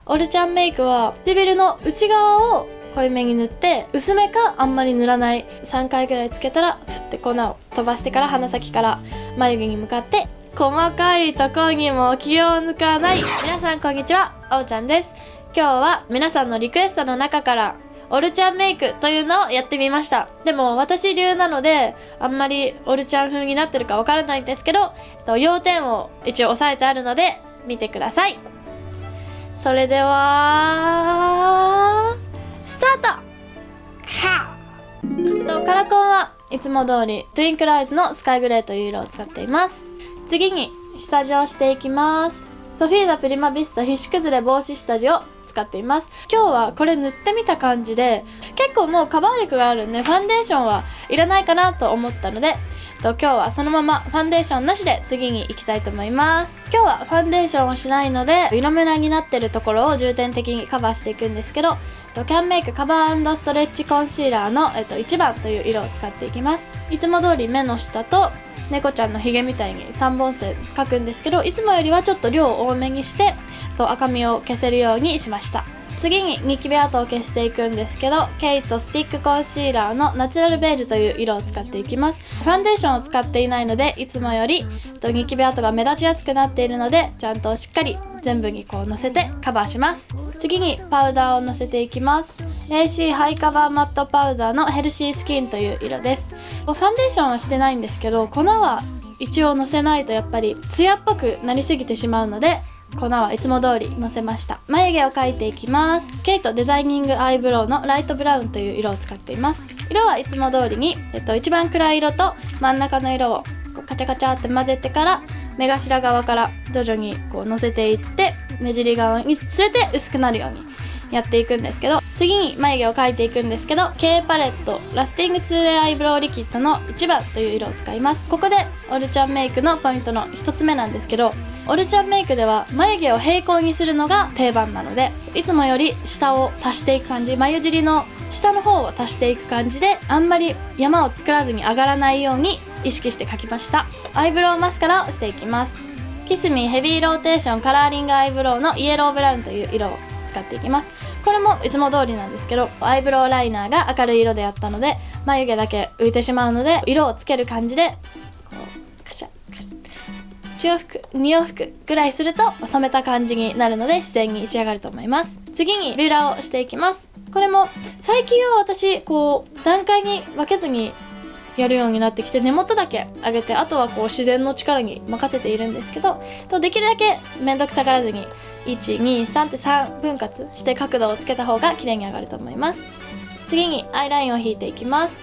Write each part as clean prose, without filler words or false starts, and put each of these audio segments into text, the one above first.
オルちゃんメイクは唇の内側を濃いめに塗って、薄めかあんまり塗らない3回ぐらいつけたら、ふって粉を飛ばしてから鼻先から眉毛に向かって細かいとこにも気を抜かない。皆さんこんにちは、おうちゃんです。今日は皆さんのリクエストの中からオルちゃんメイクというのをやってみました。でも私流なのであんまりオルちゃん風になってるかわからないんですけど、要点を一応押さえてあるので見てください。それではスタート。カラコンはいつも通りトゥインクルアイズのスカイグレーという色を使っています。次に下地をしていきます。ソフィーナプリマビスタ皮脂崩れ防止下地を使っています。今日はこれ塗ってみた感じで結構もうカバー力があるんでファンデーションはいらないかなと思ったので、今日はそのままファンデーションなしで次に行きたいと思います。今日はファンデーションをしないので色ムラになってるところを重点的にカバーしていくんですけど、キャンメイクカバー&ストレッチコンシーラーの、1番という色を使っていきます。いつも通り目の下と猫ちゃんのヒゲみたいに3本線描くんですけど、いつもよりはちょっと量を多めにして赤みを消せるようにしました。次にニキビ跡を消していくんですけど、ケイトスティックコンシーラーのナチュラルベージュという色を使っていきます。ファンデーションを使っていないのでいつもよりニキビ跡が目立ちやすくなっているので、ちゃんとしっかり全部にこうのせてカバーします。次にパウダーをのせていきます。AC ハイカバーマットパウダーのヘルシースキンという色です。ファンデーションはしてないんですけど、粉は一応のせないとやっぱりツヤっぽくなりすぎてしまうので、粉はいつも通りのせました。眉毛を描いていきます。ケイトデザイニングアイブロウのライトブラウンという色を使っています。色はいつも通りに、一番暗い色と真ん中の色をこうカチャカチャって混ぜてから、目頭側から徐々にこうのせていって、目尻側につれて薄くなるようにやっていくんですけど、次に眉毛を描いていくんですけど、 K パレットラスティング 2way アイブロウリキッドの1番という色を使います。ここでオルちゃんメイクのポイントの1つ目なんですけど、オルちゃんメイクでは眉毛を平行にするのが定番なので、いつもより下を足していく感じ、眉尻の下の方を足していく感じで、あんまり山を作らずに上がらないように意識して描きました。アイブロウマスカラをしていきます。キスミーヘビーローテーションカラーリングアイブロウのイエローブラウンという色を使っていきます。これもいつも通りなんですけど、アイブロウライナーが明るい色でやったので眉毛だけ浮いてしまうので、色をつける感じでこうカシャカシャ1往復2往復ぐらいすると染めた感じになるので自然に仕上がると思います。次にビューラーをしていきます。これも最近は私こう段階に分けずにやるようになってきて、根元だけ上げてあとはこう自然の力に任せているんですけど、できるだけめんどくさがらずに1,2,3って3分割して角度をつけた方が綺麗に上がると思います。次にアイラインを引いていきます。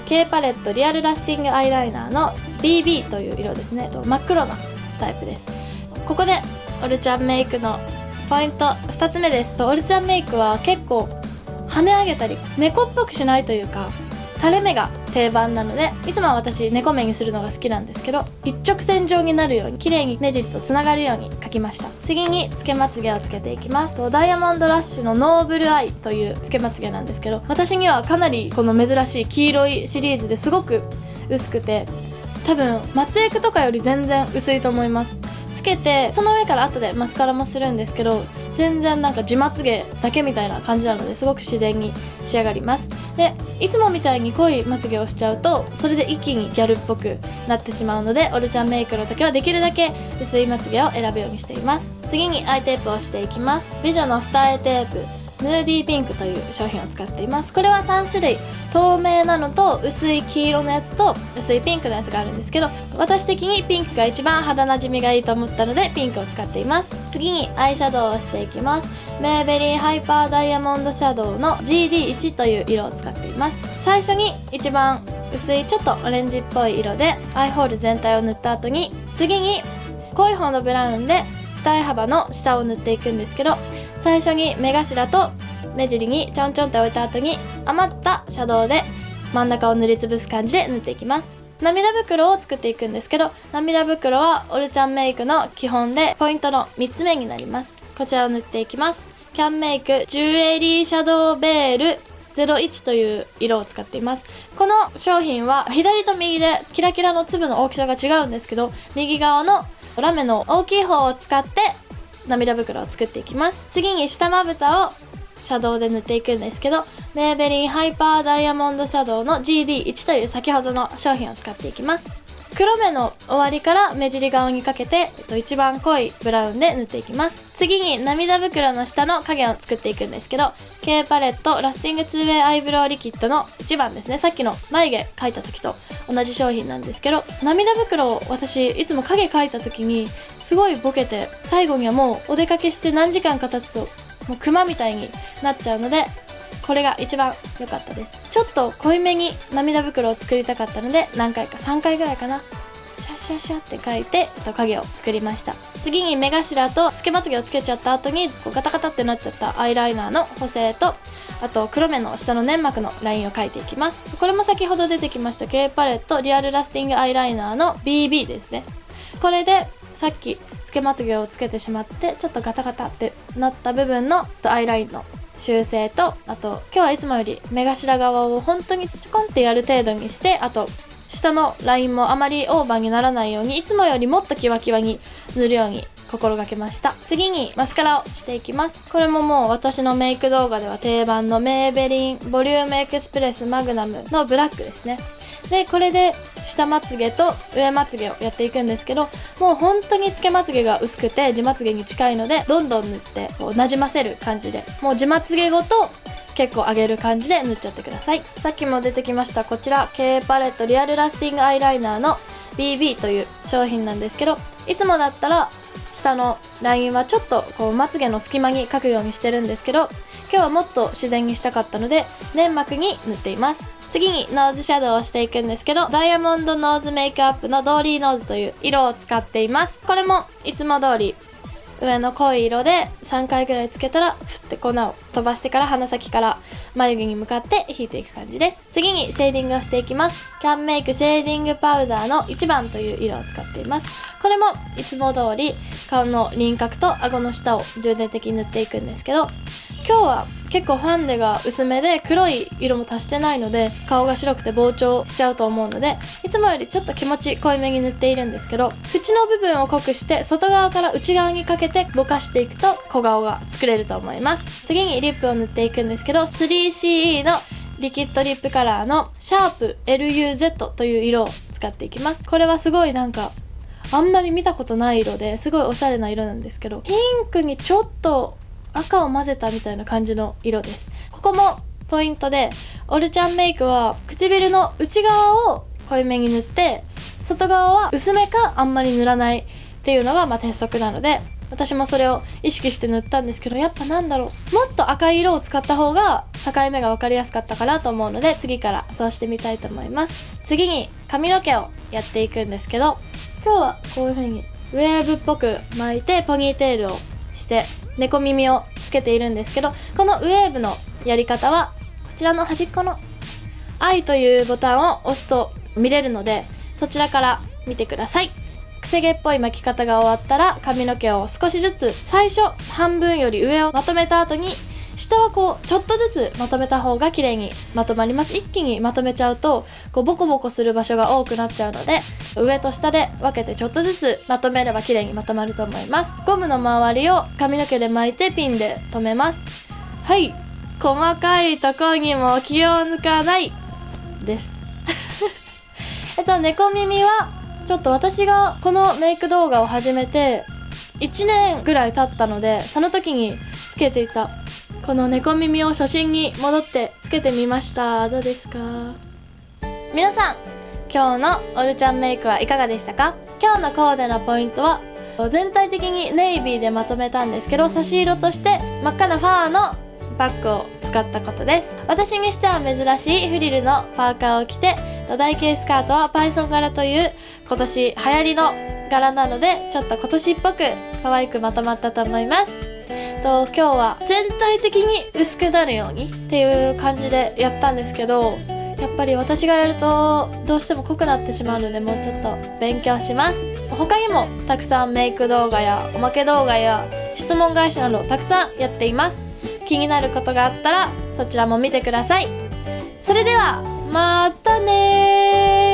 K パレットリアルラスティングアイライナーの BB という色ですね。真っ黒なタイプです。ここでオルちゃんメイクのポイント2つ目です。オルちゃんメイクは結構跳ね上げたり猫っぽくしないというか、垂れ目が定番なので、いつもは私猫目にするのが好きなんですけど、一直線上になるように綺麗に目尻とつながるように描きました。次につけまつげをつけていきます。ダイヤモンドラッシュのノーブルアイというつけまつげなんですけど、私にはかなりこの珍しい黄色いシリーズですごく薄くて、多分松エクとかより全然薄いと思います。つけてその上から後でマスカラもするんですけど、全然なんか地まつげだけみたいな感じなのですごく自然に仕上がります。でいつもみたいに濃いまつげをしちゃうとそれで一気にギャルっぽくなってしまうので、オルちゃんメイクの時はできるだけ薄いまつげを選ぶようにしています。次にアイテープをしていきます。美女の二重テープヌーディーピンクという商品を使っています。これは3種類、透明なのと薄い黄色のやつと薄いピンクのやつがあるんですけど、私的にピンクが一番肌なじみがいいと思ったのでピンクを使っています。次にアイシャドウをしていきます。メイベリンハイパーダイヤモンドシャドウの GD1 という色を使っています。最初に一番薄いちょっとオレンジっぽい色でアイホール全体を塗った後に、次に濃い方のブラウンで二重幅の下を塗っていくんですけど、最初に目頭と目尻にちょんちょんって置いた後に余ったシャドウで真ん中を塗りつぶす感じで塗っていきます。涙袋を作っていくんですけど、涙袋はオルちゃんメイクの基本でポイントの3つ目になります。こちらを塗っていきます。キャンメイクジュエリーシャドウベール01という色を使っています。この商品は左と右でキラキラの粒の大きさが違うんですけど、右側のラメの大きい方を使って涙袋を作っていきます。次に下まぶたをシャドウで塗っていくんですけど、メーベリンハイパーダイヤモンドシャドウの GD1 という先ほどの商品を使っていきます。黒目の終わりから目尻顔にかけて、一番濃いブラウンで塗っていきます。次に涙袋の下の影を作っていくんですけど、K パレットラスティング 2way アイブロウリキッドの1番ですね。さっきの眉毛描いた時と同じ商品なんですけど、涙袋を私いつも影描いた時にすごいボケて、最後にはもうお出かけして何時間か経つともうクマみたいになっちゃうので、これが一番良かったです。ちょっと濃いめに涙袋を作りたかったので、何回か3回ぐらいかな、シャッシャッシャッって描いて影を作りました。次に目頭とつけまつげをつけちゃった後にガタガタってなっちゃったアイライナーの補正と、あと黒目の下の粘膜のラインを描いていきます。これも先ほど出てきました K パレットリアルラスティングアイライナーの BB ですね。これでさっきつけまつげをつけてしまってちょっとガタガタってなった部分のアイラインの修正と、あと今日はいつもより目頭側を本当にちょこんってやる程度にして、あと下のラインもあまりオーバーにならないようにいつもよりもっとキワキワに塗るように心がけました。次にマスカラをしていきます。これももう私のメイク動画では定番のメーベリンボリュームエクスプレスマグナムのブラックですね。でこれで下まつげと上まつげをやっていくんですけど、もう本当につけまつげが薄くて地まつげに近いので、どんどん塗ってこうなじませる感じで、もう地まつげごと結構上げる感じで塗っちゃってください。さっきも出てきましたこちら K パレットリアルラスティングアイライナーの BB という商品なんですけど、いつもだったら下のラインはちょっとこうまつげの隙間に描くようにしてるんですけど、今日はもっと自然にしたかったので粘膜に塗っています。次にノーズシャドウをしていくんですけど、ダイヤモンドノーズメイクアップのドーリーノーズという色を使っています。これもいつも通り上の濃い色で3回ぐらいつけたらふって粉を飛ばしてから鼻先から眉毛に向かって引いていく感じです。次にシェーディングをしていきます。キャンメイクシェーディングパウダーの1番という色を使っています。これもいつも通り顔の輪郭と顎の下を重点的に塗っていくんですけど、今日は結構ファンデが薄めで黒い色も足してないので顔が白くて膨張しちゃうと思うので、いつもよりちょっと気持ち濃いめに塗っているんですけど、縁の部分を濃くして外側から内側にかけてぼかしていくと小顔が作れると思います。次にリップを塗っていくんですけど、 3CE のリキッドリップカラーのシャープ LUZ という色を使っていきます。これはすごいなんかあんまり見たことない色ですごいおしゃれな色なんですけど、ピンクにちょっと赤を混ぜたみたいな感じの色です。ここもポイントで、オルちゃんメイクは唇の内側を濃いめに塗って外側は薄めかあんまり塗らないっていうのが鉄則なので、私もそれを意識して塗ったんですけど、やっぱなんだろう、もっと赤い色を使った方が境目が分かりやすかったかなと思うので、次からそうしてみたいと思います。次に髪の毛をやっていくんですけど、今日はこういう風にウェーブっぽく巻いてポニーテールをして猫耳をつけているんですけど、このウェーブのやり方はこちらの端っこの愛というボタンを押すと見れるので、そちらから見てください。くせ毛っぽい巻き方が終わったら髪の毛を少しずつ最初半分より上をまとめた後に下はこうちょっとずつまとめた方が綺麗にまとまります。一気にまとめちゃうとこうボコボコする場所が多くなっちゃうので、上と下で分けてちょっとずつまとめれば綺麗にまとまると思います。ゴムの周りを髪の毛で巻いてピンで留めます。はい、細かいとこにも気を抜かないです猫耳はちょっと私がこのメイク動画を始めて1年ぐらい経ったので、その時につけていたこの猫耳を初心に戻ってつけてみました。どうですか皆さん、今日のオルちゃんメイクはいかがでしたか？今日のコーデのポイントは全体的にネイビーでまとめたんですけど、差し色として真っ赤なファーのバッグを使ったことです。私にしては珍しいフリルのパーカーを着て、台形スカートはパイソン柄という今年流行りの柄なので、ちょっと今年っぽく可愛くまとまったと思います。今日は全体的に薄くなるようにっていう感じでやったんですけど、やっぱり私がやるとどうしても濃くなってしまうので、もうちょっと勉強します。他にもたくさんメイク動画やおまけ動画や質問返しなどたくさんやっています。気になることがあったらそちらも見てください。それではまたねー。